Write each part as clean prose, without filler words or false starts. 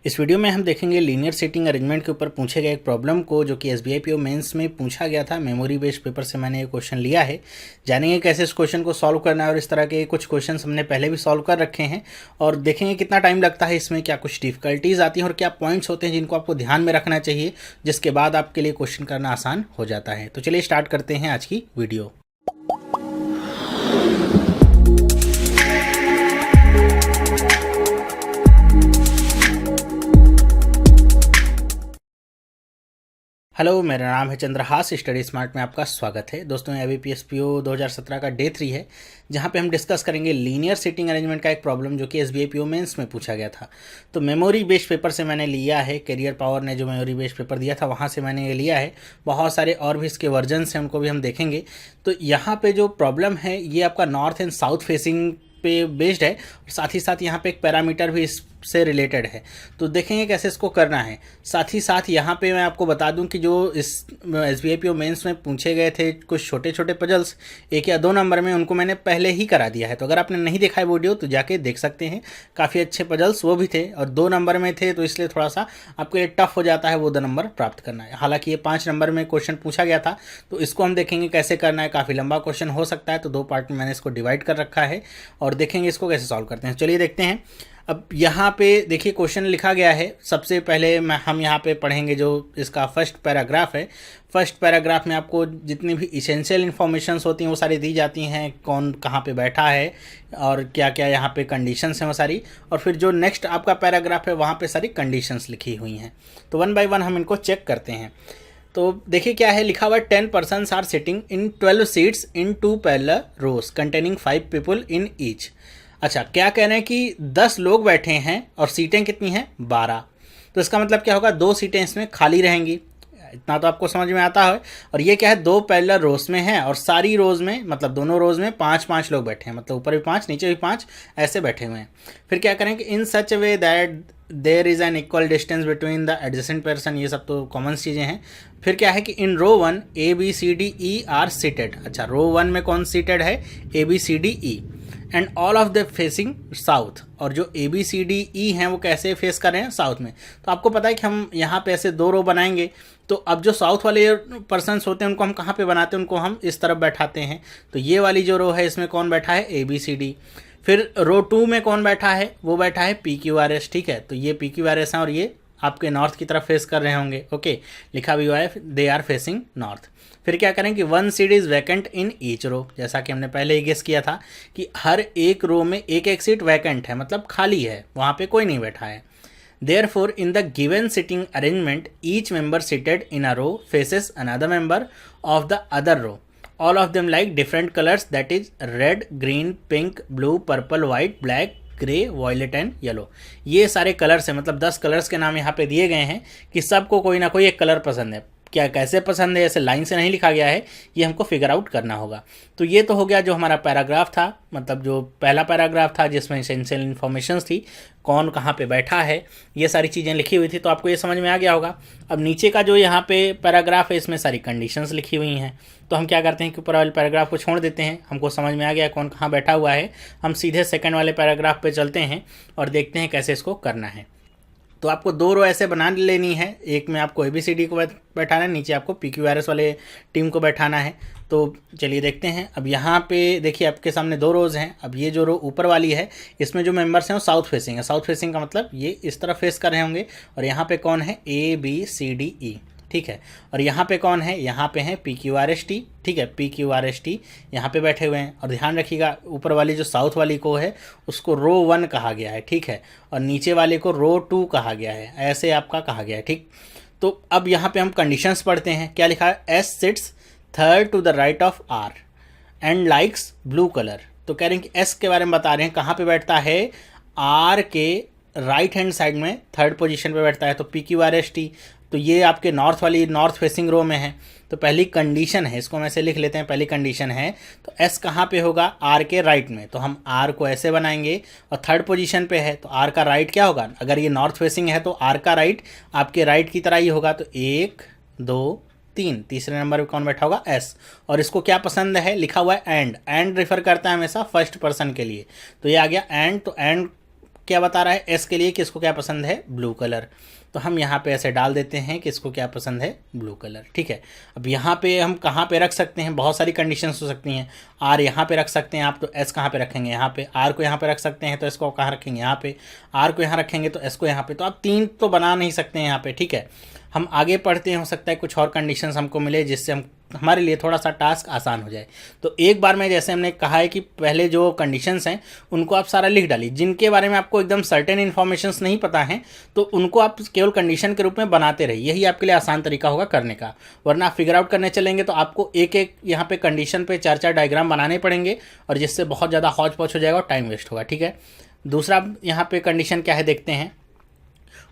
इस वीडियो में हम देखेंगे लीनियर सीटिंग अरेंजमेंट के ऊपर पूछे गए एक प्रॉब्लम को, जो कि एसबीआई पीओ मेंस में पूछा गया था। मेमोरी बेस्ड पेपर से मैंने ये क्वेश्चन लिया है। जानेंगे कैसे इस क्वेश्चन को सॉल्व करना है, और इस तरह के कुछ क्वेश्चंस हमने पहले भी सॉल्व कर रखे हैं, और देखेंगे कितना टाइम लगता है इसमें, क्या कुछ डिफिकल्टीज आती हैं और क्या पॉइंट्स होते हैं जिनको आपको ध्यान में रखना चाहिए, जिसके बाद आपके लिए क्वेश्चन करना आसान हो जाता है। तो चलिए स्टार्ट करते हैं आज की वीडियो। हेलो, मेरा नाम है चंद्रहास। स्टडी स्मार्ट में आपका स्वागत है। दोस्तों, IBPS PO 2017 का डे 3 है, जहां पे हम डिस्कस करेंगे लीनियर सीटिंग अरेंजमेंट का एक प्रॉब्लम जो कि SBI PO मेंस में पूछा गया था। तो मेमोरी बेस्ड पेपर से मैंने लिया है। करियर पावर ने जो मेमोरी बेस्ड पेपर दिया था वहां से मैंने ये लिया है। बहुत सारे और भी इसके वर्जन्स हैं, उनको भी हम देखेंगे। तो यहाँ पे जो प्रॉब्लम है ये आपका नॉर्थ एंड साउथ फेसिंग पे बेस्ड है, और साथ ही साथ यहाँ पे एक पैरामीटर भी इससे रिलेटेड है। तो देखेंगे कैसे इसको करना है। साथ ही साथ यहाँ पे मैं आपको बता दूं कि जो इस SBI PO मेंस में पूछे गए थे कुछ छोटे छोटे पजल्स 1 या 2 नंबर में, उनको मैंने पहले ही करा दिया है। तो अगर आपने नहीं देखा है वीडियो तो जाके देख सकते हैं। काफ़ी अच्छे पजल्स वो भी थे, और 2 नंबर में थे, तो इसलिए थोड़ा सा आपके लिए टफ हो जाता है वो 2 नंबर प्राप्त करना है। हालांकि ये 5 नंबर में क्वेश्चन पूछा गया था, तो इसको हम देखेंगे कैसे करना है। काफ़ी लंबा क्वेश्चन हो सकता है, तो 2 पार्ट में मैंने इसको डिवाइड कर रखा है, और देखेंगे इसको कैसे सॉल्व करते हैं। चलिए देखते हैं। अब यहाँ पे देखिए क्वेश्चन लिखा गया है। सबसे पहले हम यहाँ पे पढ़ेंगे जो इसका फर्स्ट पैराग्राफ है। फर्स्ट पैराग्राफ में आपको जितनी भी इसेंशियल इन्फॉर्मेशंस होती हैं वो सारी दी जाती हैं, कौन कहाँ पे बैठा है और क्या क्या यहाँ पे कंडीशंस हैं वो सारी, और फिर जो नेक्स्ट आपका पैराग्राफ है वहाँ पे सारी कंडीशंस लिखी हुई हैं। तो 1 बाय 1 हम इनको चेक करते हैं। तो देखिए क्या है लिखा हुआ है, 10 persons are sitting in 12 seats in 2 parallel rows containing 5 people in each. अच्छा, क्या कह रहे हैं कि 10 लोग बैठे हैं और सीटें कितनी हैं, 12। तो इसका मतलब क्या होगा, 2 सीटें इसमें खाली रहेंगी। इतना तो आपको समझ में आता है। और ये क्या है, 2 पैरेलल रोज में है, और सारी रोज में मतलब दोनों रोज में 5-5 लोग बैठे हैं, मतलब ऊपर भी 5 नीचे भी 5 ऐसे बैठे हुए हैं। फिर क्या करें कि in such way that there is an equal distance between the adjacent person. ये सब तो कॉमन चीज़ें हैं। फिर क्या है कि इन रो 1 ABCDE आर सीटेड। अच्छा, रो 1 में कौन सीटेड है, ABCDE, and all of the facing south. और जो ABCDE हैं वो कैसे फेस कर रहे हैं, साउथ में। तो आपको पता है कि हम यहाँ पे ऐसे 2 रो बनाएंगे, तो अब जो साउथ वाले पर्सन्स होते हैं उनको हम कहाँ पे बनाते हैं, उनको हम इस तरफ बैठाते हैं। तो ये वाली जो रो है इसमें कौन बैठा है, ABCD। फिर रो 2 में कौन बैठा है, वो बैठा है PQRS। ठीक है, तो ये PQRS हैं और ये आपके नॉर्थ की तरफ फेस कर रहे होंगे। ओके, लिखा भी हुआ है दे आर फेसिंग नॉर्थ। फिर क्या करें कि 1 seat is vacant in each row. जैसा कि हमने पहले ही गेस किया था कि हर एक रो में एक एक सीट वैकेंट है, मतलब खाली है, वहाँ पे कोई नहीं बैठा है। Therefore, in the given sitting arrangement, each member seated in a row faces another member of the other row. All of them like different colors, that is red, green, pink, blue, purple, white, black, grey, violet and yellow. ये सारे colours हैं, मतलब 10 colours के नाम यहाँ पे दिए गए हैं कि सबको कोई ना कोई एक कलर पसंद है। क्या कैसे पसंद है, ऐसे लाइन से नहीं लिखा गया है, ये हमको फिगर आउट करना होगा। तो ये तो हो गया जो हमारा पैराग्राफ था, मतलब जो पहला पैराग्राफ था जिसमें एसेंशियल इन्फॉर्मेशंस थी, कौन कहाँ पे बैठा है, ये सारी चीज़ें लिखी हुई थी। तो आपको ये समझ में आ गया होगा। अब नीचे का जो यहाँ पे पैराग्राफ है इसमें सारी कंडीशंस लिखी हुई हैं। तो हम क्या करते हैं कि ऊपर वाले पैराग्राफ को छोड़ देते हैं, हमको समझ में आ गया कौन कहाँ बैठा हुआ है। हम सीधे सेकंड वाले पैराग्राफ पे चलते हैं और देखते हैं कैसे इसको करना है। तो आपको 2 रो ऐसे बना लेनी है। एक में आपको ABCD को बैठाना है, नीचे आपको PQRS वाले टीम को बैठाना है। तो चलिए देखते हैं। अब यहाँ पे देखिए आपके सामने 2 रोज़ हैं। अब ये जो रो ऊपर वाली है इसमें जो मेंबर्स हैं वो साउथ फेसिंग है। साउथ फेसिंग का मतलब ये इस तरफ फेस कर रहे होंगे, और यहाँ पे कौन है, ABCDE। ठीक है, और यहाँ पे कौन है, यहाँ पे है PQRST। ठीक है, PQRST यहाँ पे बैठे हुए हैं। और ध्यान रखिएगा, ऊपर वाली जो साउथ वाली को है उसको रो 1 कहा गया है। ठीक है, और नीचे वाले को रो 2 कहा गया है, ऐसे आपका कहा गया है। ठीक, तो अब यहाँ पे हम कंडीशंस पढ़ते हैं। क्या लिखा है, S sits third to the right of R and likes blue colour. तो कह रहे हैं कि S के बारे में बता रहे हैं, कहाँ पे बैठता है, R के राइट हैंड साइड में 3rd पोजीशन पे बैठता है। तो PQRST, तो ये आपके नॉर्थ वाली नॉर्थ फेसिंग रो में है। तो पहली कंडीशन है, इसको हम ऐसे लिख लेते हैं। पहली कंडीशन है तो S कहाँ पे होगा, R के राइट में। तो हम R को ऐसे बनाएंगे, और 3rd पोजीशन पे है तो R का राइट क्या होगा, अगर ये नॉर्थ फेसिंग है तो R का राइट आपके राइट की तरह ही होगा। तो 1 2 3, तीसरे नंबर पे कौन बैठा होगा, S। और इसको क्या पसंद है, लिखा हुआ है एंड। एंड रिफर करता है हमेशा फर्स्ट पर्सन के लिए। तो ये आ गया एंड। तो एंड क्या बता रहा है एस के लिए कि इसको क्या पसंद है, ब्लू कलर। तो हम यहाँ पे ऐसे डाल देते हैं कि इसको क्या पसंद है, ब्लू कलर। ठीक है, अब यहाँ पे हम कहाँ पे रख सकते हैं, बहुत सारी कंडीशंस हो सकती हैं। आर यहाँ पे रख सकते हैं आप, तो एस कहाँ पे रखेंगे, यहाँ पे। आर को यहाँ पे रख सकते हैं तो एस को कहाँ रखेंगे, यहाँ पे। आर को यहाँ रखेंगे तो एस को यहाँ पे। तो आप 3 तो बना नहीं सकते हैं यहाँ पे। ठीक है, हम आगे पढ़ते हैं, हो सकता है कुछ और कंडीशंस हमको मिले जिससे हम हमारे लिए थोड़ा सा टास्क आसान हो जाए। तो एक बार में जैसे हमने कहा है कि पहले जो कंडीशंस हैं उनको आप सारा लिख डालिए। जिनके बारे में आपको एकदम सर्टेन इन्फॉर्मेशंस नहीं पता है तो उनको आप केवल कंडीशन के रूप में बनाते रहिए, यही आपके लिए आसान तरीका होगा करने का। वरना आप फिगर आउट करने चलेंगे तो आपको एक एक यहाँ पे कंडीशन पे 4-4 डायग्राम बनाने पड़ेंगे और जिससे बहुत ज़्यादा हौच पौच हो जाएगा और टाइम वेस्ट होगा। ठीक है, दूसरा यहाँ पे कंडीशन क्या है देखते हैं।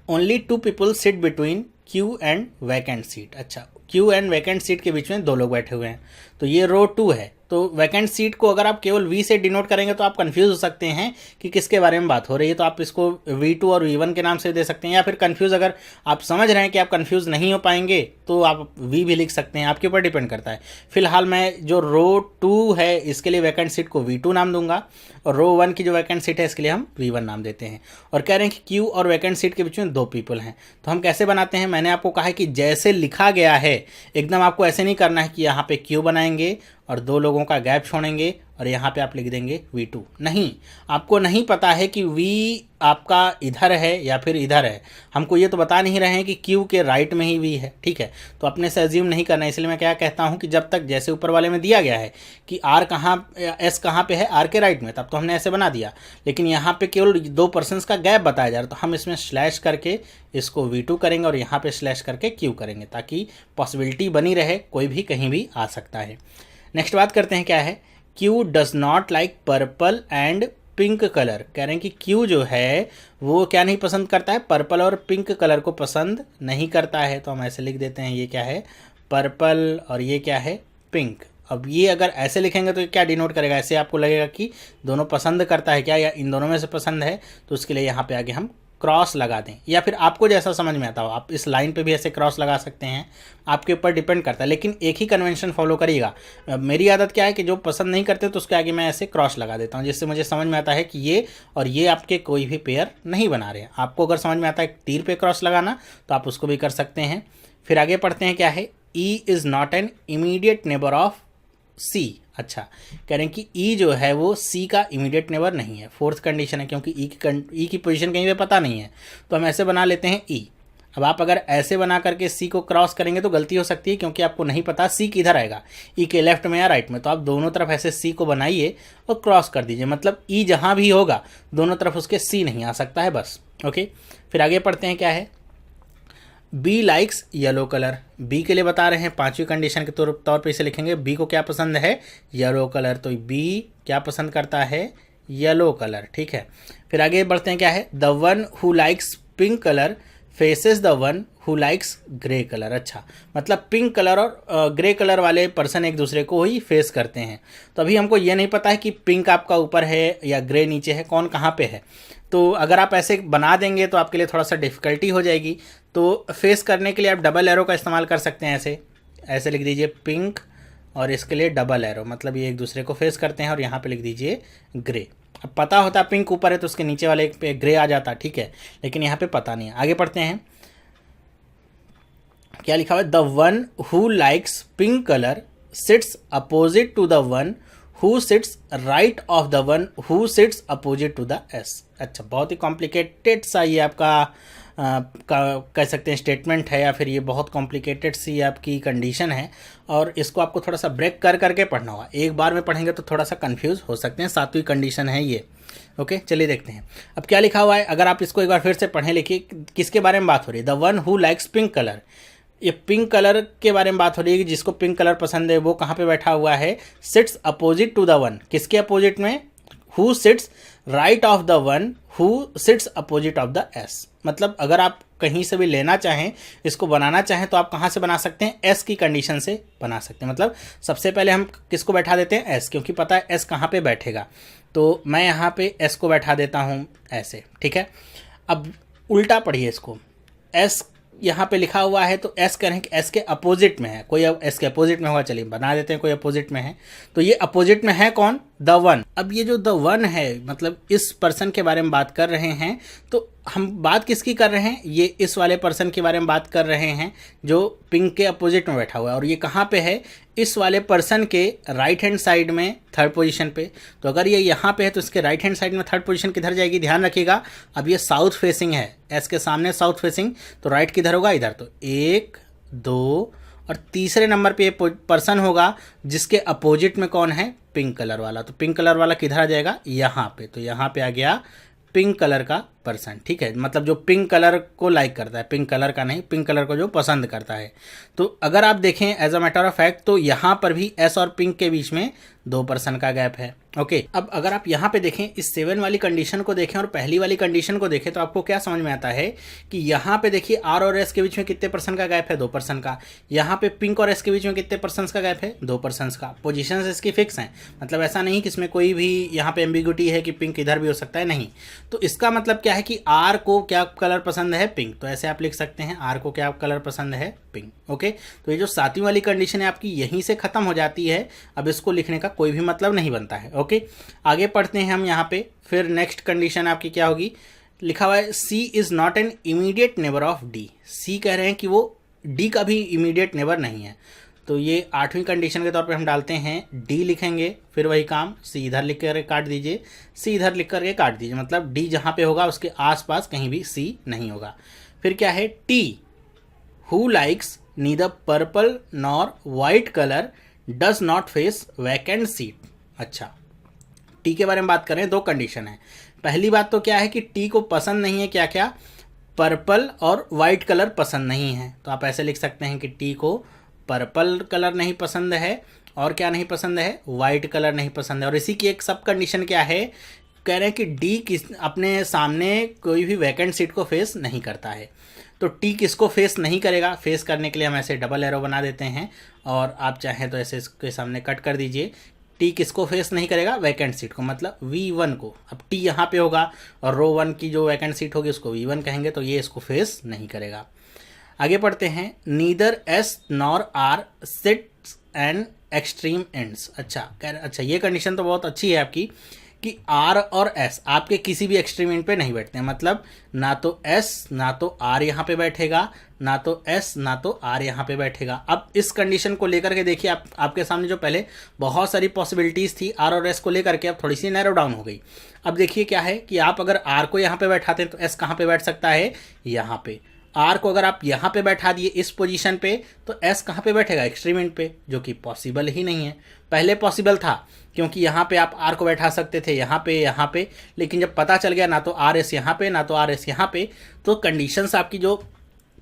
Only 2 people sit between Q and vacant seat. अच्छा, क्यू एंड वैकेंट सीट के बीच में 2 लोग बैठे हुए हैं, तो ये रो 2 है। तो वैकेंट सीट को अगर आप केवल वी से डिनोट करेंगे तो आप कंफ्यूज हो सकते हैं कि किसके बारे में बात हो रही है। तो आप इसको V2 और V1 के नाम से दे सकते हैं, या फिर कंफ्यूज अगर आप समझ रहे हैं कि आप कंफ्यूज नहीं हो पाएंगे तो आप V भी लिख सकते हैं, आपके ऊपर डिपेंड करता है। फिलहाल मैं जो रो 2 है इसके लिए वैकेंट सीट को V2 नाम दूंगा और रो 1 की जो वैकेंट सीट है इसके लिए हम V1 नाम देते हैं। और कह रहे हैं कि क्यू और वैकेंट सीट के बीच में 2 people हैं, तो हम कैसे बनाते हैं। मैंने आपको कहा है कि जैसे लिखा गया है एकदम आपको ऐसे नहीं करना है कि यहाँ पे क्यू बनाएंगे और 2 लोगों का गैप छोड़ेंगे और यहाँ पे आप लिख देंगे V2। नहीं, आपको नहीं पता है कि V आपका इधर है या फिर इधर है। हमको ये तो बता नहीं रहे हैं कि Q के राइट में ही V है। ठीक है, तो अपने से अज्यूम नहीं करना। इसलिए मैं क्या कहता हूँ कि जब तक जैसे ऊपर वाले में दिया गया है कि R कहाँ, S कहाँ पे है, R के राइट में, तब तो हमने ऐसे बना दिया। लेकिन यहाँ पे केवल 2 पर्सन्स का गैप बताया जा रहा है, तो हम इसमें स्लैश करके इसको V2 करेंगे और यहाँ पे स्लैश करके Q करेंगे ताकि पॉसिबिलिटी बनी रहे, कोई भी कहीं भी आ सकता है। नेक्स्ट बात करते हैं क्या है। Q does not like purple and pink colour. कह रहे हैं कि Q जो है वो क्या नहीं पसंद करता है, पर्पल और पिंक कलर को पसंद नहीं करता है। तो हम ऐसे लिख देते हैं, ये क्या है, पर्पल और ये क्या है, पिंक। अब ये अगर ऐसे लिखेंगे तो क्या डिनोट करेगा, ऐसे आपको लगेगा कि दोनों पसंद करता है क्या, या इन दोनों में से पसंद है। तो उसके लिए यहाँ पे आगे हम क्रॉस लगा दें, या फिर आपको जैसा समझ में आता हो आप इस लाइन पे भी ऐसे क्रॉस लगा सकते हैं, आपके ऊपर डिपेंड करता है। लेकिन एक ही कन्वेंशन फॉलो करिएगा। मेरी आदत क्या है कि जो पसंद नहीं करते तो उसके आगे मैं ऐसे क्रॉस लगा देता हूँ, जिससे मुझे समझ में आता है कि ये और ये आपके कोई भी पेयर नहीं बना रहे हैं। आपको अगर समझ में आता है तीर पे क्रॉस लगाना तो आप उसको भी कर सकते हैं। फिर आगे पढ़ते हैं क्या है। E is not an immediate neighbour of C। अच्छा, कह रहे हैं कि E जो है वो C का इमीडिएट नेबर नहीं है। 4th कंडीशन है, क्योंकि E की पोजीशन कहीं पे पता नहीं है, तो हम ऐसे बना लेते हैं E। अब आप अगर ऐसे बना करके C को क्रॉस करेंगे तो गलती हो सकती है, क्योंकि आपको नहीं पता C किधर आएगा, E के लेफ्ट में या राइट में। तो आप दोनों तरफ ऐसे C को बनाइए और क्रॉस कर दीजिए, मतलब E जहाँ भी होगा दोनों तरफ उसके C नहीं आ सकता है, बस। ओके, फिर आगे पढ़ते हैं क्या है। B likes yellow colour. B के लिए बता रहे हैं 5वीं कंडीशन के तौर पे इसे लिखेंगे। बी को क्या पसंद है, येलो कलर। तो बी क्या पसंद करता है, येलो कलर। ठीक है, फिर आगे बढ़ते हैं क्या है। The one who likes pink colour faces the one who likes grey colour. अच्छा, मतलब पिंक कलर और ग्रे कलर वाले पर्सन एक दूसरे को ही फेस करते हैं। तो अभी हमको ये नहीं पता है कि पिंक आपका ऊपर है या ग्रे नीचे है, कौन कहाँ पे है। तो अगर आप ऐसे बना देंगे तो आपके लिए थोड़ा सा डिफ़िकल्टी हो जाएगी। तो फेस करने के लिए आप डबल एरो का इस्तेमाल कर सकते हैं। ऐसे ऐसे लिख दीजिए पिंक और इसके लिए डबल एरो, मतलब ये एक दूसरे को फेस करते हैं। और यहाँ पे लिख दीजिए ग्रे। अब पता होता पिंक ऊपर है तो उसके नीचे वाले पे ग्रे आ जाता, ठीक है, लेकिन यहाँ पे पता नहीं है। आगे पढ़ते हैं, क्या लिखा हुआ है। The one who likes pink colour sits opposite to the one who sits right of the one who sits opposite to the S. अच्छा, बहुत ही कॉम्प्लिकेटेड सा ये आपका कह सकते हैं स्टेटमेंट है, या फिर ये बहुत कॉम्प्लिकेटेड सी आपकी कंडीशन है और इसको आपको थोड़ा सा ब्रेक कर करके पढ़ना होगा। एक बार में पढ़ेंगे तो थोड़ा सा कंफ्यूज हो सकते हैं। 7वीं कंडीशन है ये। ओके, चलिए देखते हैं अब क्या लिखा हुआ है। अगर आप इसको एक बार फिर से पढ़ें, लिखिए किसके बारे में बात हो रही है। The one who likes pink colour, ये पिंक कलर के बारे में बात हो रही है कि जिसको पिंक कलर पसंद है वो कहाँ पे बैठा हुआ है, sits opposite to the one. किसके अपोजिट में, who sits right of the one who sits opposite of the S. मतलब अगर आप कहीं से भी लेना चाहें, इसको बनाना चाहें, तो आप कहाँ से बना सकते हैं, एस की कंडीशन से बना सकते हैं। मतलब सबसे पहले हम किसको बैठा देते हैं, एस, क्योंकि पता है एस कहाँ पे बैठेगा। तो मैं यहाँ पे एस को बैठा देता हूँ ऐसे, ठीक है। अब उल्टा पढ़िए इसको, एस यहाँ पे लिखा हुआ है तो एस करें कि एस के अपोजिट में है, कोई एस के अपोजिट में होगा, चलिए बना देते हैं कोई अपोजिट में है। तो ये अपोजिट में है कौन, द वन। अब ये जो द वन है मतलब इस पर्सन के बारे में बात कर रहे हैं, तो हम बात किसकी कर रहे हैं, ये इस वाले पर्सन के बारे में बात कर रहे हैं जो पिंक के अपोजिट में बैठा हुआ है। और ये कहाँ पे है, इस वाले पर्सन के राइट हैंड साइड में थर्ड पोजीशन पे। तो अगर ये यहाँ पे है तो इसके राइट हैंड साइड में थर्ड पोजीशन किधर जाएगी, ध्यान रखिएगा। अब ये साउथ फेसिंग है, एस के सामने साउथ फेसिंग, तो राइट किधर होगा, इधर। तो 1 2 और तीसरे नंबर पे ये पर्सन होगा जिसके अपोजिट में कौन है, पिंक कलर वाला। तो पिंक कलर वाला किधर आ जाएगा, यहाँ पे। तो यहाँ पे आ गया पिंक कलर का पर्सन, ठीक है। मतलब जो पिंक कलर को लाइक करता है, पिंक कलर का नहीं, पिंक कलर को जो पसंद करता है। तो अगर आप देखें as a matter of fact तो यहाँ पर भी एस और पिंक के बीच में 2 पर्सन का गैप है। ओके, अब अगर आप यहाँ पे देखें, इस 7 वाली कंडीशन को देखें और पहली वाली कंडीशन को देखें, तो आपको क्या समझ में आता है कि यहाँ पे देखिए आर और एस के बीच में कितने पर्सन का गैप है, 2 पर्सन का। यहाँ पे पिंक और एस के बीच में कितने पर्सन का गैप है, 2 पर्सन का। पोजीशंस इसकी फिक्स हैं, मतलब ऐसा नहीं कि इसमें कोई भी यहाँ पे एम्बिग्यूटी है कि पिंक इधर भी हो सकता है, नहीं। तो इसका मतलब क्या है कि आर को क्या कलर पसंद है, पिंक। तो ऐसे आप लिख सकते हैं आर को क्या कलर पसंद है, पिंक। ओके, तो ये जो 7वीं वाली कंडीशन है आपकी यहीं से खत्म हो जाती है। अब इसको लिखने का कोई भी मतलब नहीं बनता है। ओके, आगे पढ़ते हैं हम यहाँ पे। फिर नेक्स्ट कंडीशन आपकी क्या होगी, लिखा हुआ है C is not an immediate neighbour of D. C कह रहे हैं कि वो डी का भी इमीडिएट नेबर नहीं है। तो ये 8वीं कंडीशन के तौर पे हम डालते हैं डी लिखेंगे, फिर वही काम सी इधर लिख कर काट दीजिए, सी इधर लिख करके काट दीजिए। मतलब डी जहाँ पे होगा उसके आसपास कहीं भी सी नहीं होगा। फिर क्या है, T who likes neither purple nor white colour does not face vacant seat. अच्छा, टी के बारे में बात करें, 2 कंडीशन है। पहली बात तो क्या है कि टी को पसंद नहीं है क्या क्या, पर्पल और वाइट कलर पसंद नहीं है। तो आप ऐसे लिख सकते हैं कि टी को पर्पल कलर नहीं पसंद है और क्या नहीं पसंद है, वाइट कलर नहीं पसंद है। और इसी की एक सब कंडीशन क्या है, कह रहे हैं कि डी अपने सामने कोई भी वैकेंट सीट को फेस नहीं करता है। तो टी किसको फेस नहीं करेगा, फेस करने के लिए हम ऐसे डबल एरो बना देते हैं और आप चाहें तो ऐसे इसके सामने कट कर दीजिए। टी किसको फेस नहीं करेगा, वैकेंट सीट को, मतलब V1 को। अब टी यहाँ पे होगा और रो 1 की जो वैकेंट सीट होगी उसको V1 कहेंगे, तो ये इसको फेस नहीं करेगा। आगे पढ़ते हैं, neither S nor R sits and extreme ends. अच्छा, ये कंडीशन तो बहुत अच्छी है आपकी कि आर और एस आपके किसी भी एक्सट्रीम एंड पे नहीं बैठते हैं। मतलब ना तो एस ना तो आर यहाँ पे बैठेगा, ना तो एस ना तो आर यहाँ पे बैठेगा। अब इस कंडीशन को लेकर के देखिए, आपके सामने जो पहले बहुत सारी पॉसिबिलिटीज़ थी आर और एस को लेकर के, अब थोड़ी सी नैरो डाउन हो गई। अब देखिए क्या है कि आप अगर आर को यहाँ पे बैठाते हैं तो एस कहाँ पे बैठ सकता है, यहाँ पे। आर को अगर आप यहाँ पे बैठा दिए इस पोजीशन पे, तो एस कहाँ पे बैठेगा, एक्सट्रीम एंड पे, जो कि पॉसिबल ही नहीं है। पहले पॉसिबल था क्योंकि यहाँ पे आप आर को बैठा सकते थे, यहाँ पे, लेकिन जब पता चल गया ना तो आर एस यहाँ पे ना तो आर एस यहाँ पे, तो कंडीशंस आपकी जो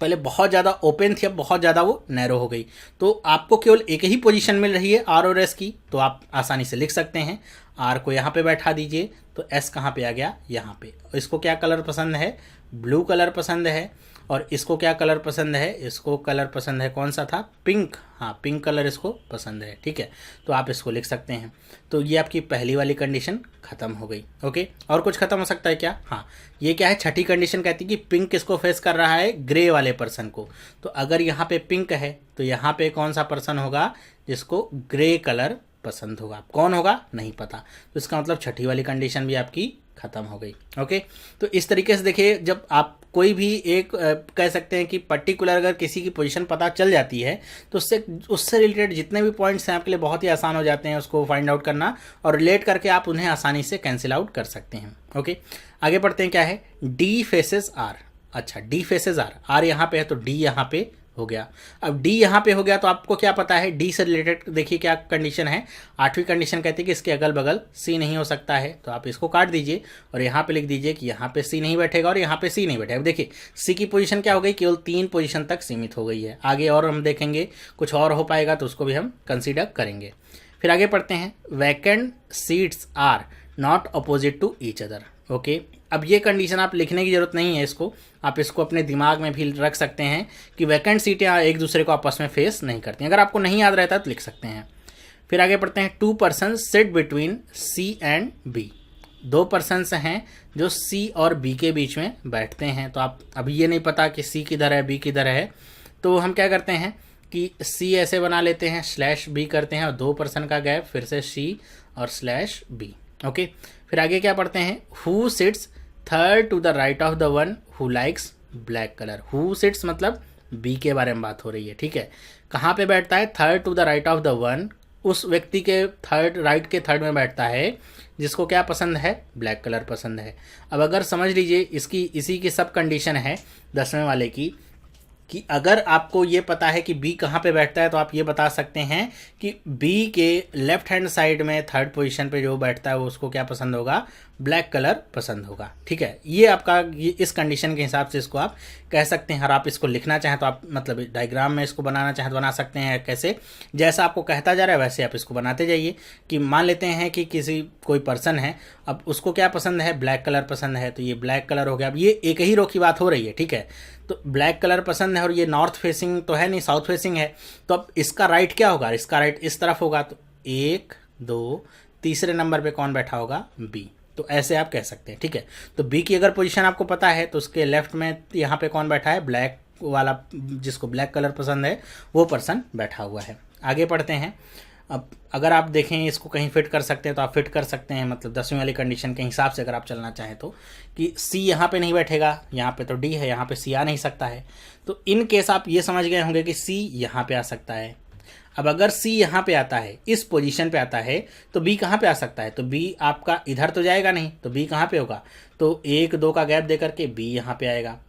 पहले बहुत ज़्यादा ओपन थी अब बहुत ज़्यादा वो नैरो हो गई। तो आपको केवल एक ही पोजीशन मिल रही है आर और एस की, तो आप आसानी से लिख सकते हैं आर को यहाँ पे बैठा दीजिए तो एस कहाँ पे आ गया, यहाँ पे। इसको क्या कलर पसंद है, ब्लू कलर पसंद है। और इसको क्या कलर पसंद है, इसको कलर पसंद है कौन सा था, पिंक। हाँ, पिंक कलर इसको पसंद है, ठीक है। तो आप इसको लिख सकते हैं। तो ये आपकी पहली वाली कंडीशन खत्म हो गई। ओके, और कुछ खत्म हो सकता है क्या, हाँ, ये क्या है, छठी कंडीशन कहती है कि पिंक किसको फेस कर रहा है, ग्रे वाले पर्सन को। तो अगर यहाँ पे पिंक है तो यहाँ पे कौन सा पर्सन होगा जिसको ग्रे कलर पसंद होगा, कौन होगा नहीं पता। तो इसका मतलब छठी वाली कंडीशन भी आपकी खत्म हो गई। ओके, तो इस तरीके से देखिए, जब आप कोई भी एक कह सकते हैं कि पर्टिकुलर अगर किसी की पोजीशन पता चल जाती है तो उससे रिलेटेड जितने भी पॉइंट्स हैं आपके लिए बहुत ही आसान हो जाते हैं उसको फाइंड आउट करना, और रिलेट करके आप उन्हें आसानी से कैंसिल आउट कर सकते हैं। ओके, आगे बढ़ते हैं, क्या है, डी फेसेस आर। अच्छा, डी फेसेस आर यहाँ पे है तो डी यहाँ पे हो गया। अब डी यहाँ पे हो गया तो आपको क्या पता है, डी से रिलेटेड देखिए क्या कंडीशन है, 8वीं कंडीशन कहती है कि इसके अगल बगल सी नहीं हो सकता है। तो आप इसको काट दीजिए और यहाँ पे लिख दीजिए कि यहाँ पे सी नहीं बैठेगा और यहाँ पे सी नहीं बैठेगा। अब देखिए सी की पोजीशन क्या हो गई, केवल 3 पोजीशन तक सीमित हो गई है। आगे और हम देखेंगे कुछ और हो पाएगा तो उसको भी हम कंसिडर करेंगे। फिर आगे पढ़ते हैं, vacant seats are not opposite to each other. Okay, अब ये कंडीशन आप लिखने की जरूरत नहीं है, इसको आप इसको अपने दिमाग में भी रख सकते हैं कि वैकेंट सीटें एक दूसरे को आपस में फेस नहीं करती। अगर आपको नहीं याद रहता तो लिख सकते हैं। फिर आगे पढ़ते हैं, 2 person sit between C and B. 2 persons हैं जो सी और बी के बीच में बैठते हैं। तो आप अभी ये नहीं पता कि सी किधर है बी किधर है, तो हम क्या करते हैं कि सी ऐसे बना लेते हैं, /B करते हैं और 2 पर्सन का गैप, फिर से सी और स्लैश बी। ओके, फिर आगे क्या पढ़ते हैं, who sits third to the right of the one who likes black colour. Who sits मतलब बी के बारे में बात हो रही है, ठीक है। कहाँ पे बैठता है, third to the right of the one, उस व्यक्ति के थर्ड, राइट के थर्ड में बैठता है जिसको क्या पसंद है, ब्लैक कलर पसंद है। अब अगर समझ लीजिए इसकी इसी की सब कंडीशन है 10वें वाले की, कि अगर आपको ये पता है कि बी कहाँ पे बैठता है तो आप ये बता सकते हैं कि बी के लेफ्ट हैंड साइड में थर्ड पोजीशन पे जो बैठता है वो उसको क्या पसंद होगा, ब्लैक कलर पसंद होगा, ठीक है। ये आपका इस कंडीशन के हिसाब से इसको आप कह सकते हैं। और आप इसको लिखना चाहें तो आप मतलब डायग्राम में इसको बनाना चाहें तो बना सकते हैं, कैसे, जैसा आपको कहता जा रहा है वैसे आप इसको बनाते जाइए। कि मान लेते हैं कि किसी कोई पर्सन है, अब उसको क्या पसंद है, ब्लैक कलर पसंद है, तो ये ब्लैक कलर हो गया। अब ये एक ही रो की बात हो रही है, ठीक है। तो ब्लैक कलर पसंद है और ये नॉर्थ फेसिंग तो है नहीं, साउथ फेसिंग है, तो अब इसका राइट क्या होगा, इसका राइट इस तरफ होगा। तो 1 2 तीसरे नंबर पे कौन बैठा होगा, बी। तो ऐसे आप कह सकते हैं, ठीक है। तो बी की अगर पोजीशन आपको पता है तो उसके लेफ्ट में यहाँ पे कौन बैठा है, ब्लैक वाला, जिसको ब्लैक कलर पसंद है वो पर्सन बैठा हुआ है। आगे पढ़ते हैं। अब अगर आप देखें इसको कहीं फिट कर सकते हैं तो आप फिट कर सकते हैं, मतलब 10वीं वाली कंडीशन के हिसाब से अगर आप चलना चाहें तो, कि सी यहाँ पे नहीं बैठेगा, यहाँ पे तो डी है, यहाँ पे सी आ नहीं सकता है। तो इन केस आप ये समझ गए होंगे कि सी यहाँ पे आ सकता है। अब अगर सी यहाँ पे आता है, इस पोजीशन पे आता है, तो बी कहाँ पे आ सकता है, तो बी आपका इधर तो जाएगा नहीं, तो बी कहाँ पे होगा, तो 1 2 का गैप दे करके बी यहाँ पे आएगा,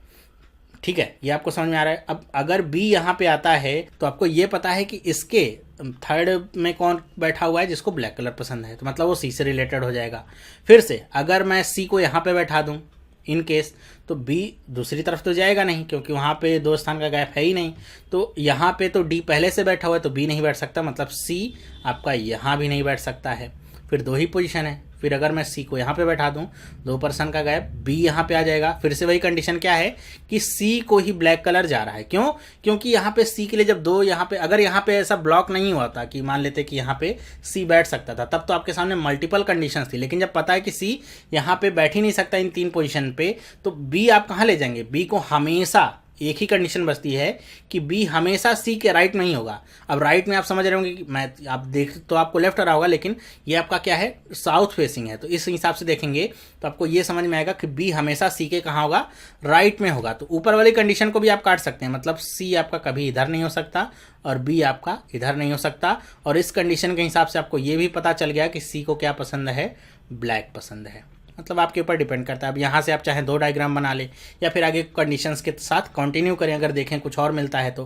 ठीक है। ये आपको समझ में आ रहा है। अब अगर बी यहाँ पे आता है तो आपको ये पता है कि इसके थर्ड में कौन बैठा हुआ है जिसको ब्लैक कलर पसंद है, तो मतलब वो सी से रिलेटेड हो जाएगा। फिर से अगर मैं सी को यहाँ पे बैठा दूँ इन केस, तो बी दूसरी तरफ तो जाएगा नहीं क्योंकि वहाँ पे 2 स्थान का गैप है ही नहीं। तो यहाँ पे तो डी पहले से बैठा हुआ है तो बी नहीं बैठ सकता, मतलब सी आपका यहाँ भी नहीं बैठ सकता है। फिर 2 ही पोजीशन है। फिर अगर मैं सी को यहाँ पे बैठा दूँ, 2 पर्सन का गैप, बी यहाँ पे आ जाएगा। फिर से वही कंडीशन क्या है कि सी को ही ब्लैक कलर जा रहा है। क्यों, क्योंकि यहाँ पे सी के लिए जब 2 यहाँ पे, अगर यहाँ पे ऐसा ब्लॉक नहीं हुआ था कि मान लेते कि यहाँ पे सी बैठ सकता था, तब तो आपके सामने मल्टीपल कंडीशंस थी। लेकिन जब पता है कि सी यहाँ पे बैठ ही नहीं सकता इन 3 पोजीशन पे, तो बी आप कहाँ ले जाएंगे, बी को हमेशा एक ही कंडीशन बचती है कि बी हमेशा सी के राइट में ही होगा। अब राइट में आप समझ रहे होंगे कि मैं, आप देख तो आपको लेफ्ट आ रहा होगा, लेकिन ये आपका क्या है, साउथ फेसिंग है, तो इस हिसाब से देखेंगे तो आपको ये समझ में आएगा कि बी हमेशा सी के कहाँ होगा, राइट में होगा। तो ऊपर वाली कंडीशन को भी आप काट सकते हैं, मतलब सी आपका कभी इधर नहीं हो सकता और बी आपका इधर नहीं हो सकता। और इस कंडीशन के हिसाब से आपको ये भी पता चल गया कि सी को क्या पसंद है, ब्लैक पसंद है। मतलब आपके ऊपर डिपेंड करता है। अब यहाँ से आप चाहें 2 डायग्राम बना लें या फिर आगे कंडीशंस के साथ कंटिन्यू करें, अगर देखें कुछ और मिलता है तो।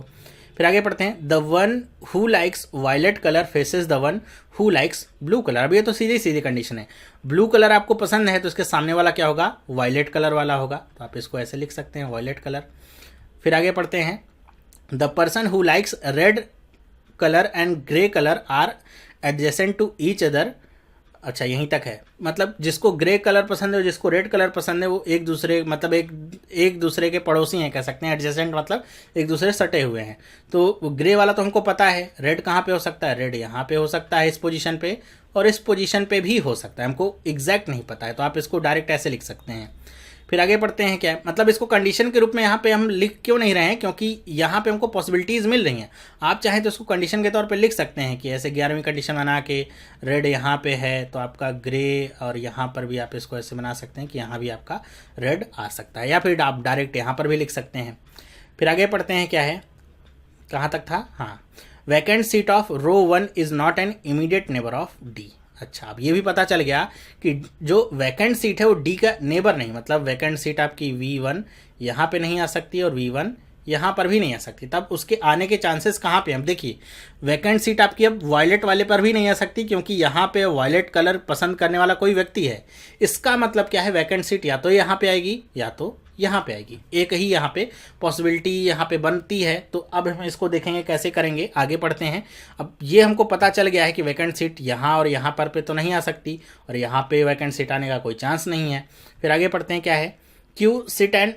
फिर आगे पढ़ते हैं, the one who likes violet colour faces the one who likes blue colour. अब ये तो सीधी सीधी कंडीशन है, ब्लू कलर आपको पसंद है तो इसके सामने वाला क्या होगा, वायलेट कलर वाला होगा, तो आप इसको ऐसे लिख सकते हैं, वायलेट कलर। फिर आगे पढ़ते हैं, the person who likes red colour and grey colour are adjacent to each other. अच्छा, यहीं तक है, मतलब जिसको ग्रे कलर पसंद है और जिसको रेड कलर पसंद है वो एक दूसरे, मतलब एक दूसरे के पड़ोसी हैं, कह सकते हैं। एडजेसेंट मतलब एक दूसरे सटे हुए हैं। तो ग्रे वाला तो हमको पता है, रेड कहाँ पे हो सकता है, रेड यहाँ पे हो सकता है इस पोजीशन पे, और इस पोजीशन पे भी हो सकता है, हमको एग्जैक्ट नहीं पता है, तो आप इसको डायरेक्ट ऐसे लिख सकते हैं। फिर आगे पढ़ते हैं, क्या मतलब इसको कंडीशन के रूप में यहाँ पे हम लिख क्यों नहीं रहे हैं, क्योंकि यहाँ पे हमको पॉसिबिलिटीज़ मिल रही हैं। आप चाहें तो इसको कंडीशन के तौर पे लिख सकते हैं कि ऐसे 11वीं कंडीशन बना के रेड यहाँ पे है तो आपका ग्रे, और यहाँ पर भी आप इसको ऐसे बना सकते हैं कि यहाँ भी आपका रेड आ सकता है, या फिर आप डायरेक्ट यहाँ पर भी लिख सकते हैं। फिर आगे पढ़ते हैं, क्या है, कहाँ तक था, हाँ, vacant seat of row 1 is not an immediate neighbour of D. अच्छा, अब ये भी पता चल गया कि जो वैकेंट सीट है वो डी का नेबर नहीं, मतलब वैकेंट सीट आपकी V1 यहाँ पे नहीं आ सकती और V1 यहाँ पर भी नहीं आ सकती। तब उसके आने के चांसेस कहाँ पे, हम देखिए वैकेंट सीट आपकी अब वायलेट वाले पर भी नहीं आ सकती क्योंकि यहाँ पे वायलेट कलर पसंद करने वाला कोई व्यक्ति है। इसका मतलब क्या है, वैकेंट सीट या तो यहाँ पे आएगी या तो यहाँ पे आएगी, एक ही यहाँ पे पॉसिबिलिटी यहाँ पे बनती है। तो अब हम इसको देखेंगे कैसे करेंगे, आगे पढ़ते हैं। अब ये हमको पता चल गया है कि वैकेंट सीट यहाँ और यहाँ पर पे तो नहीं आ सकती और यहाँ पे वैकेंट सीट आने का कोई चांस नहीं है। फिर आगे पढ़ते हैं, क्या है, Q sit and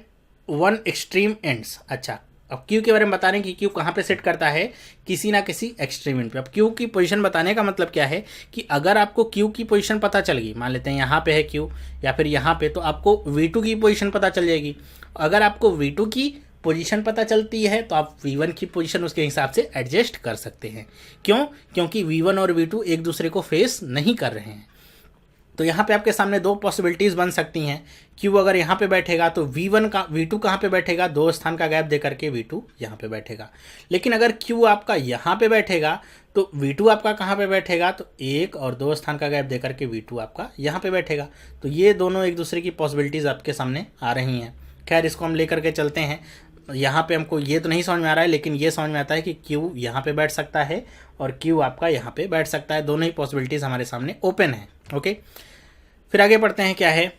1 extreme ends. अच्छा, अब क्यू के बारे में बता रहे हैं कि क्यू कहाँ पे सेट करता है, किसी ना किसी एक्सट्रीम एंड पे। अब क्यू की पोजीशन बताने का मतलब क्या है कि अगर आपको क्यू की पोजीशन पता चल गई, मान लेते हैं यहाँ पे है क्यू या फिर यहाँ पे, तो आपको V2 की पोजीशन पता चल जाएगी। अगर आपको V2 की पोजीशन पता चलती है तो आप V1 की पोजीशन उसके हिसाब से एडजस्ट कर सकते हैं। क्यों? क्योंकि V1 और V2 एक दूसरे को फेस नहीं कर रहे हैं। तो यहाँ पे आपके सामने दो पॉसिबिलिटीज़ बन सकती हैं। Q अगर यहाँ पे बैठेगा तो V2 कहाँ पे बैठेगा? 2 स्थान का गैप दे करके V2 यहाँ पे बैठेगा। लेकिन अगर Q आपका यहाँ पे बैठेगा तो V2 आपका कहाँ पे बैठेगा? तो 1 और 2 स्थान का गैप दे करके V2 आपका यहाँ पे बैठेगा। तो ये दोनों एक दूसरे की पॉसिबिलिटीज़ आपके सामने आ रही हैं। खैर, इसको हम लेकर के चलते हैं। यहाँ पे हमको ये तो नहीं समझ में आ रहा है, लेकिन ये समझ में आता है कि Q यहाँ पे बैठ सकता है और Q आपका यहाँ पे बैठ सकता है। दोनों ही पॉसिबिलिटीज़ हमारे सामने ओपन है। ओके, फिर आगे पढ़ते हैं। क्या है?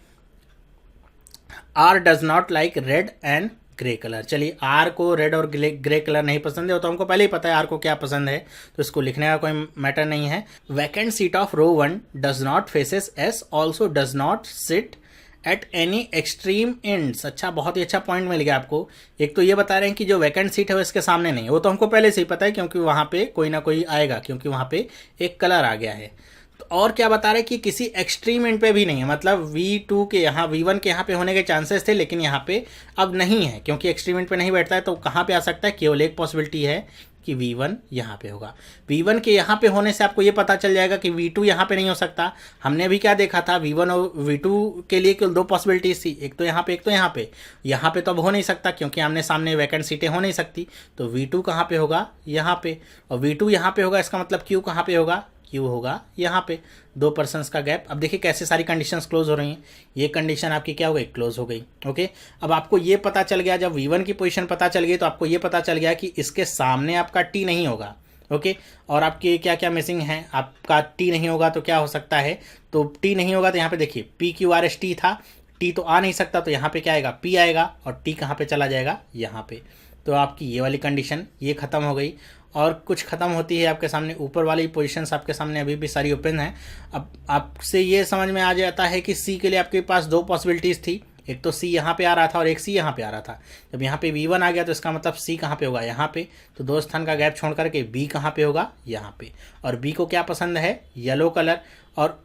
R does not like red and grey colour. चलिए, R को रेड और ग्रे कलर नहीं पसंद है, वो तो हमको पहले ही पता है R को क्या पसंद है, तो इसको लिखने का कोई मैटर नहीं है। Vacant seat of row 1 does not faces S also does not sit at any extreme ends. अच्छा, बहुत ही अच्छा पॉइंट मिल गया आपको। एक तो ये बता रहे हैं कि जो वैकेंट सीट है वो इसके सामने नहीं है, वो तो हमको पहले से ही पता है क्योंकि वहाँ पे कोई ना कोई आएगा, क्योंकि वहाँ पे एक कलर आ गया है। तो और क्या बता रहे हैं कि किसी एक्सट्रीम एंड पे भी नहीं है, मतलब V2 के यहाँ V1 के यहाँ पे होने के चांसेस थे, लेकिन यहाँ पे अब नहीं है क्योंकि एक्सट्रीम एंड पे नहीं बैठता है। तो कहाँ पे आ सकता है? केवल एक पॉसिबिलिटी है कि V1 यहाँ पे होगा। V1 के यहाँ पे होने से आपको ये पता चल जाएगा कि V2 यहाँ पे नहीं हो सकता। हमने अभी क्या देखा था? V1 और V2 के लिए केवल 2 पॉसिबिलिटीज थी, एक तो यहाँ पे, एक तो यहाँ पे। यहाँ पे तो अब हो नहीं सकता क्योंकि आमने सामने वैकेंट सीटें हो नहीं सकती। तो V2 कहाँ पे होगा? यहाँ पे। और V2 यहाँ पे होगा, इसका मतलब Q कहाँ पे होगा? Q होगा यहाँ पे। 2 पर्सन्स का गैप। अब देखिए कैसे सारी कंडीशंस क्लोज हो रही हैं। ये कंडीशन आपकी क्या हो गई? क्लोज हो गई। ओके, अब आपको ये पता चल गया, जब V1 की पोजीशन पता चल गई तो आपको ये पता चल गया कि इसके सामने आपका T नहीं होगा। ओके, और आपके क्या क्या मिसिंग है? आपका T नहीं होगा तो क्या हो सकता है? तो T नहीं होगा तो यहाँ पे देखिए PQRST था, T तो आ नहीं सकता, तो यहाँ पे क्या आएगा? P आएगा, और T कहाँ पे चला जाएगा? यहाँ पे। तो आपकी ये वाली कंडीशन ये ख़त्म हो गई। और कुछ ख़त्म होती है आपके सामने, ऊपर वाली पोजीशंस आपके सामने अभी भी सारी ओपन है। अब आपसे ये समझ में आ जाता है कि C के लिए आपके पास 2 पॉसिबिलिटीज़ थी, एक तो C यहाँ पे आ रहा था और एक C यहाँ पे आ रहा था। जब यहाँ पे V1 आ गया तो इसका मतलब C कहाँ पे होगा? यहाँ पे। तो 2 स्थान का गैप छोड़ करके B कहाँ पे होगा? यहाँ पे। और B को क्या पसंद है? Yellow colour. और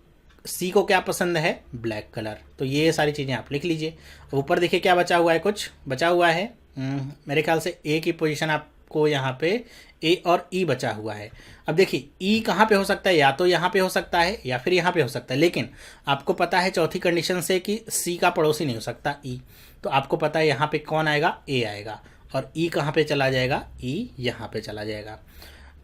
C को क्या पसंद है? Black colour. तो ये सारी चीज़ें आप लिख लीजिए। ऊपर देखिए क्या बचा हुआ है, कुछ बचा हुआ है। मेरे ख्याल से A की पोजीशन आपको यहाँ पे A और E बचा हुआ है। अब देखिए E कहाँ पे हो सकता है? या तो यहाँ पे हो सकता है या फिर यहाँ पे हो सकता है, लेकिन आपको पता है चौथी कंडीशन से कि C का पड़ोसी नहीं हो सकता E। तो आपको पता है यहाँ पे कौन आएगा? A आएगा। और E कहाँ पे चला जाएगा? E यहाँ पे चला जाएगा।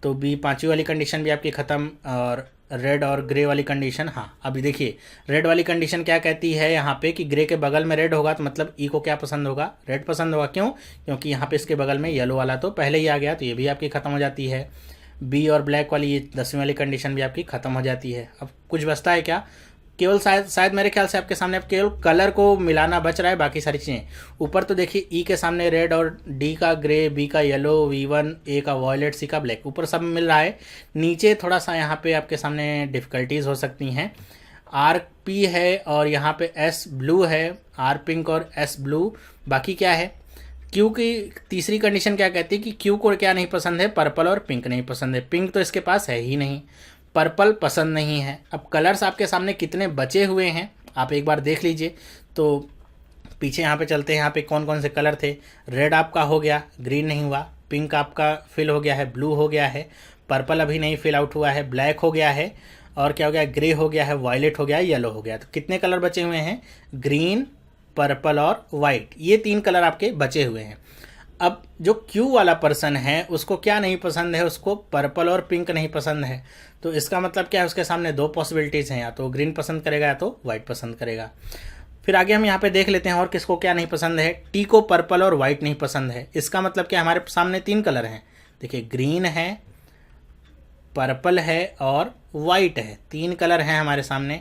तो B, 5वीं वाली कंडीशन भी आपकी ख़त्म। और रेड और ग्रे वाली कंडीशन, हाँ अभी देखिए रेड वाली कंडीशन क्या कहती है यहाँ पे कि ग्रे के बगल में रेड होगा, तो मतलब ई को क्या पसंद होगा? रेड पसंद होगा। क्यों? क्योंकि यहाँ पे इसके बगल में येलो वाला तो पहले ही आ गया, तो ये भी आपकी ख़त्म हो जाती है। बी और ब्लैक वाली ये 10वीं वाली कंडीशन भी आपकी ख़त्म हो जाती है। अब कुछ बचता है क्या? केवल शायद मेरे ख्याल से आपके सामने अब केवल कलर को मिलाना बच रहा है, बाकी सारी चीज़ें। ऊपर तो देखिए ई के सामने रेड और डी का ग्रे, बी का येलो, V1 ए का वॉयलेट, सी का ब्लैक, ऊपर सब मिल रहा है। नीचे थोड़ा सा यहाँ पे आपके सामने डिफ़िकल्टीज़ हो सकती हैं। आर पी है और यहाँ पे एस ब्लू है, आर पिंक और एस ब्लू। बाकी क्या है? क्यू की तीसरी कंडीशन क्या कहती है कि क्यू को क्या नहीं पसंद है? पर्पल और पिंक नहीं पसंद है। पिंक तो इसके पास है ही नहीं, पर्पल पसंद नहीं है। अब कलर्स आपके सामने कितने बचे हुए हैं आप एक बार देख लीजिए। तो पीछे यहाँ पे चलते हैं, यहाँ पे कौन कौन से कलर थे। रेड आपका हो गया, ग्रीन नहीं हुआ। पिंक आपका फिल हो गया है, ब्लू हो गया है। पर्पल अभी नहीं फिल आउट हुआ है, ब्लैक हो गया है। और क्या हो गया? ग्रे हो गया है, वायलेट हो गया है, येलो हो गया। तो कितने कलर बचे हुए हैं? ग्रीन, पर्पल और वाइट, ये 3 कलर आपके बचे हुए हैं। अब जो क्यू वाला पर्सन है उसको क्या नहीं पसंद है? उसको पर्पल और पिंक नहीं पसंद है। तो इसका मतलब क्या है? उसके सामने 2 पॉसिबिलिटीज़ हैं, या तो ग्रीन पसंद करेगा या तो वाइट पसंद करेगा। फिर आगे हम यहाँ पे देख लेते हैं और किसको क्या नहीं पसंद है। टी को पर्पल और वाइट नहीं पसंद है। इसका मतलब क्या? हमारे सामने 3 कलर हैं, देखिए ग्रीन है, पर्पल है और वाइट है, 3 कलर हैं हमारे सामने।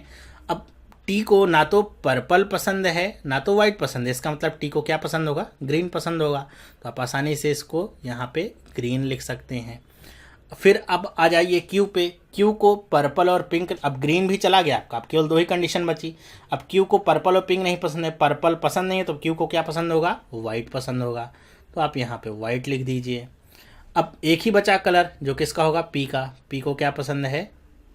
अब टी को ना तो पर्पल पसंद है ना तो वाइट पसंद है, इसका मतलब टी को क्या पसंद होगा? ग्रीन पसंद होगा। तो आप आसानी से इसको यहाँ पे ग्रीन लिख सकते हैं। फिर अब आ जाइए क्यू पे। क्यू को पर्पल और पिंक, अब ग्रीन भी चला गया आपका, अब केवल 2 ही कंडीशन बची। अब क्यू को पर्पल और पिंक नहीं पसंद है, पर्पल पसंद नहीं है, तो क्यू को क्या पसंद होगा? वाइट पसंद होगा। तो आप यहाँ पे वाइट लिख दीजिए। अब एक ही बचा कलर, जो किसका होगा? पी का। पी को क्या पसंद है?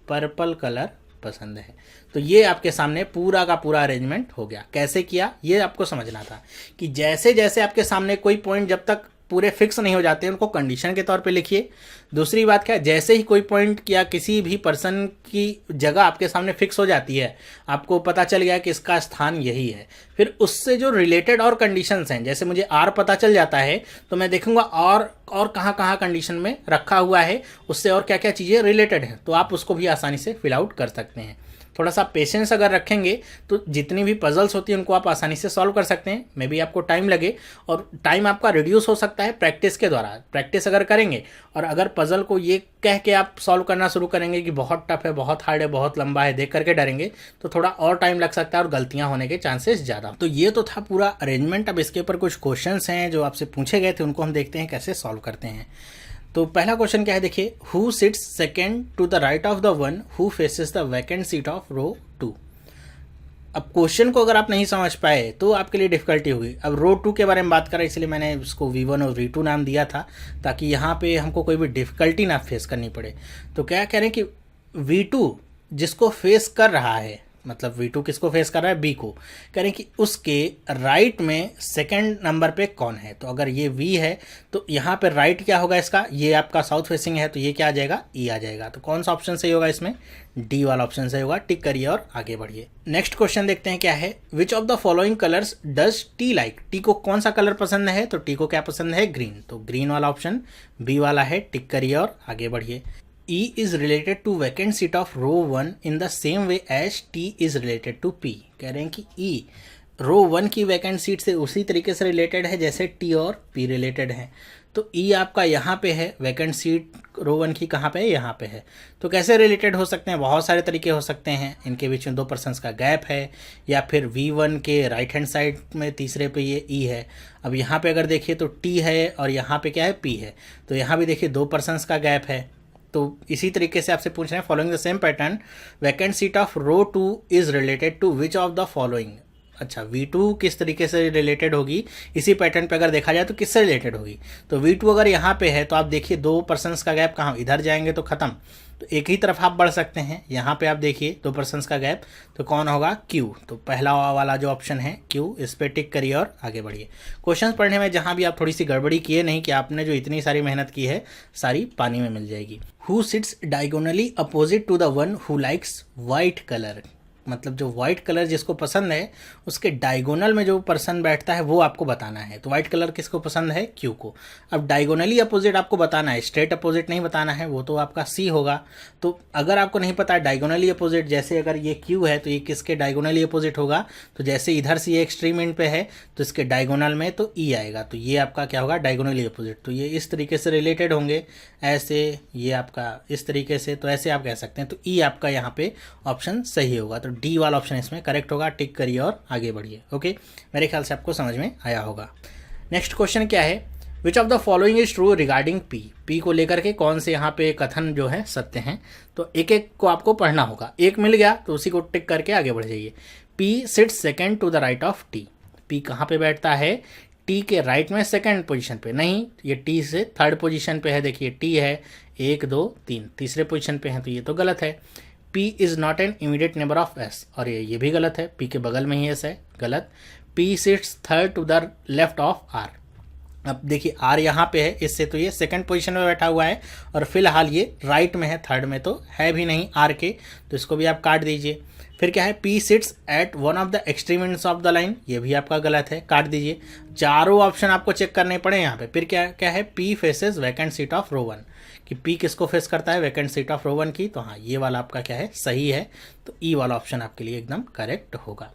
पर्पल कलर पसंद है। तो ये आपके सामने पूरा का पूरा अरेंजमेंट हो गया। कैसे किया ये आपको समझना था कि जैसे जैसे आपके सामने कोई पॉइंट जब तक पूरे फिक्स नहीं हो जाते उनको कंडीशन के तौर पे लिखिए। दूसरी बात क्या है, जैसे ही कोई पॉइंट या किसी भी पर्सन की जगह आपके सामने फिक्स हो जाती है, आपको पता चल गया कि इसका स्थान यही है, फिर उससे जो रिलेटेड और कंडीशंस हैं, जैसे मुझे आर पता चल जाता है तो मैं देखूंगा और कहाँ कहाँ कंडीशन में रखा हुआ है, उससे और क्या क्या चीज़ें रिलेटेड हैं, तो आप उसको भी आसानी से फिल आउट कर सकते हैं। थोड़ा सा पेशेंस अगर रखेंगे तो जितनी भी पजल्स होती हैं उनको आप आसानी से सॉल्व कर सकते हैं। मे बी आपको टाइम लगे और टाइम आपका रिड्यूस हो सकता है प्रैक्टिस के द्वारा। प्रैक्टिस अगर करेंगे और अगर पजल को ये कह के आप सॉल्व करना शुरू करेंगे कि बहुत टफ है, बहुत हार्ड है, बहुत लंबा है, देख करके डरेंगे तो थोड़ा और टाइम लग सकता है और गलतियां होने के चांसेस ज़्यादा। तो ये तो था पूरा अरेंजमेंट। अब इसके ऊपर कुछ क्वेश्चंस हैं जो आपसे पूछे गए थे, उनको हम देखते हैं कैसे सॉल्व करते हैं। तो पहला क्वेश्चन क्या है, देखिए, who sits second to the right of the one who faces the vacant seat of row 2। अब क्वेश्चन को अगर आप नहीं समझ पाए तो आपके लिए डिफिकल्टी होगी। अब रो 2 के बारे में बात करें इसलिए मैंने उसको V1 और V2 नाम दिया था, ताकि यहाँ पे हमको कोई भी डिफिकल्टी ना फेस करनी पड़े। तो क्या कह रहे हैं कि V2 जिसको फेस कर रहा है, मतलब V2 किसको फेस कर रहा है, B को, कह रहे हैं कि उसके राइट में सेकंड नंबर पे कौन है। तो अगर ये V है तो यहाँ पे राइट क्या होगा इसका, ये आपका साउथ फेसिंग है तो ये क्या आ जाएगा, E आ जाएगा। तो कौन सा ऑप्शन सही होगा इसमें, D वाला ऑप्शन सही होगा। टिक करिए और आगे बढ़िए। नेक्स्ट क्वेश्चन देखते हैं क्या है, विच of the following colours does T like. T को कौन सा कलर पसंद है, तो T को क्या पसंद है, ग्रीन। तो ग्रीन वाला ऑप्शन B वाला है। टिक करिए और आगे बढ़िए। E is related to vacant seat of row 1 in the same way as T is related to P। कह रहे हैं कि E रो 1 की वैकेंट सीट से उसी तरीके से रिलेटेड है जैसे T और P रिलेटेड है। तो E आपका यहाँ पे है, वैकेंट सीट रो 1 की कहाँ पे है, यहाँ पे है। तो कैसे रिलेटेड हो सकते हैं, बहुत सारे तरीके हो सकते हैं। इनके बीच में 2 पर्सन्स का गैप है, या फिर V1 के राइट हैंड साइड में तीसरे पे ये E है। अब यहाँ पे अगर देखिए तो T है और यहाँ पे क्या है, P है। तो यहाँ भी देखिए 2 पर्सन्स का गैप है। तो इसी तरीके से आपसे पूछ रहे हैं, following the same pattern vacant seat of row 2 is related to which of the following. अच्छा, V2 किस तरीके से रिलेटेड होगी, इसी पैटर्न पे अगर देखा जाए तो किससे रिलेटेड होगी। तो V2 अगर यहाँ पे है तो आप देखिए 2 पर्सन्स का गैप कहाँ, इधर जाएंगे तो खत्म, तो एक ही तरफ आप बढ़ सकते हैं। यहाँ पे आप देखिए 2 पर्सन्स का गैप, तो कौन होगा, Q। तो पहला वाला जो ऑप्शन है Q, इस पर टिक करिए और आगे बढ़िए। क्वेश्चन पढ़ने में जहाँ भी आप थोड़ी सी गड़बड़ी किए नहीं कि आपने जो इतनी सारी मेहनत की है सारी पानी में मिल जाएगी। Who sits diagonally opposite to the one who likes white colour. मतलब जो व्हाइट कलर जिसको पसंद है उसके डायगोनल में जो पर्सन बैठता है वो आपको बताना है। तो व्हाइट कलर किसको पसंद है, Q को। अब डायगोनली अपोजिट आपको बताना है, स्ट्रेट अपोजिट नहीं बताना है, वो तो आपका C होगा। तो अगर आपको नहीं पता डायगोनली अपोजिट, जैसे अगर ये Q है तो ये किसके डायगोनली अपोजिट होगा, तो जैसे इधर से ये एक्सट्रीम एंड पे है तो इसके डायगोनल में तो E आएगा। तो ये आपका क्या होगा, डायगोनली अपोजिट। तो ये इस तरीके से रिलेटेड होंगे, ऐसे, ये आपका इस तरीके से, तो ऐसे आप कह सकते हैं। तो E आपका यहाँ पे ऑप्शन सही होगा। तो डी वाला ऑप्शन इसमें करेक्ट होगा। टिक करिए और आगे बढ़िए। ओके, मेरे ख्याल से आपको समझ में आया होगा। नेक्स्ट क्वेश्चन क्या है, विच of the following is true regarding P। P को लेकर के कौन से यहाँ पे कथन जो है सत्य हैं। तो एक एक को आपको पढ़ना होगा, एक मिल गया तो उसी को टिक करके आगे बढ़ जाइए। P sits second to the right of T। P कहाँ पे बैठता है, T के राइट में सेकेंड पोजीशन पे नहीं, ये T से थर्ड पोजीशन पे है। देखिए T है 1 2 3, तीसरे पोजीशन पे है, तो ये तो गलत है। P is not an immediate neighbour of S, और ये भी गलत है, P के बगल में ही S है, गलत। P sits third to the left of R। अब देखिए R यहाँ पे है, इससे तो ये सेकंड पोजीशन में बैठा हुआ है और फिलहाल ये राइट में है, थर्ड में तो है भी नहीं R के, तो इसको भी आप काट दीजिए। फिर क्या है, P seats eight one of the extreme ends of the line, ये भी आपका गलत है, काट दीजिए। चारों ऑप्शन आपको चेक करने पड़े यहाँ पे। फिर क्या क्या है, P faces vacant seat of row 1, कि P किसको फेस करता है, वैकेंट सीट ऑफ रो 1 की। तो हाँ, ये वाला आपका क्या है, सही है। तो E वाला ऑप्शन आपके लिए एकदम करेक्ट होगा।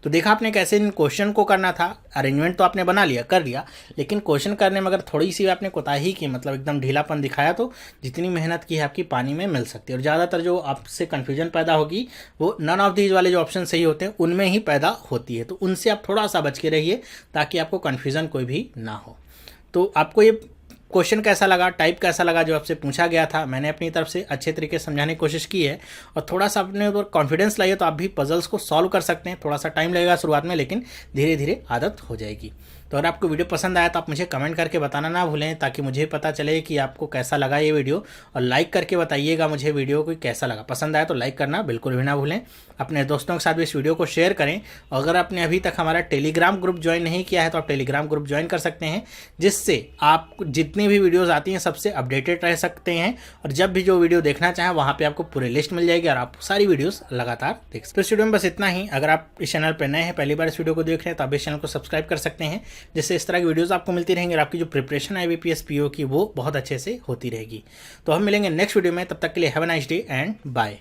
तो देखा आपने कैसे इन क्वेश्चन को करना था। अरेंजमेंट तो आपने बना लिया, कर लिया, लेकिन क्वेश्चन करने में अगर थोड़ी सी आपने कोताही की, मतलब एकदम ढीलापन दिखाया, तो जितनी मेहनत की है आपकी पानी में मिल सकती है। और ज़्यादातर जो आपसे कन्फ्यूजन पैदा होगी वो नन ऑफ दीज वाले जो ऑप्शन सही होते हैं उनमें ही पैदा होती है। तो उनसे आप थोड़ा सा बच के रहिए ताकि आपको कन्फ्यूज़न कोई भी ना हो। तो आपको ये क्वेश्चन कैसा लगा, टाइप कैसा लगा जो आपसे पूछा गया था, मैंने अपनी तरफ से अच्छे तरीके से समझाने की कोशिश की है। और थोड़ा सा अपने ऊपर कॉन्फिडेंस लाइए तो आप भी पजल्स को सॉल्व कर सकते हैं। थोड़ा सा टाइम लगेगा शुरुआत में, लेकिन धीरे धीरे आदत हो जाएगी। तो अगर आपको वीडियो पसंद आया तो आप मुझे कमेंट करके बताना ना भूलें, ताकि मुझे पता चले कि आपको कैसा लगा ये वीडियो। और लाइक करके बताइएगा मुझे वीडियो को कैसा लगा। पसंद आया तो लाइक करना बिल्कुल भी ना भूलें। अपने दोस्तों के साथ भी इस वीडियो को शेयर करें। अगर आपने अभी तक हमारा टेलीग्राम ग्रुप ज्वाइन नहीं किया है तो आप टेलीग्राम ग्रुप ज्वाइन कर सकते हैं, जिससे आप जितनी भी वीडियोज़ आती हैं सबसे अपडेटेड रह सकते हैं। और जब भी जो वीडियो देखना चाहें वहाँ पे आपको पूरी लिस्ट मिल जाएगी और आप सारी वीडियोस लगातार देख सकते हैं। तो इस वीडियो में बस इतना ही। अगर आप इस चैनल पर नए हैं, पहली बार इस वीडियो को देख रहे हैं, तो आप इस चैनल को सब्सक्राइब कर सकते हैं, जिससे इस तरह की वीडियोस आपको मिलती रहेंगी और आपकी जो प्रिपरेशन है IBPS PO की वो बहुत अच्छे से होती रहेगी। तो हम मिलेंगे नेक्स्ट वीडियो में, तब तक के लिए have a nice day and bye.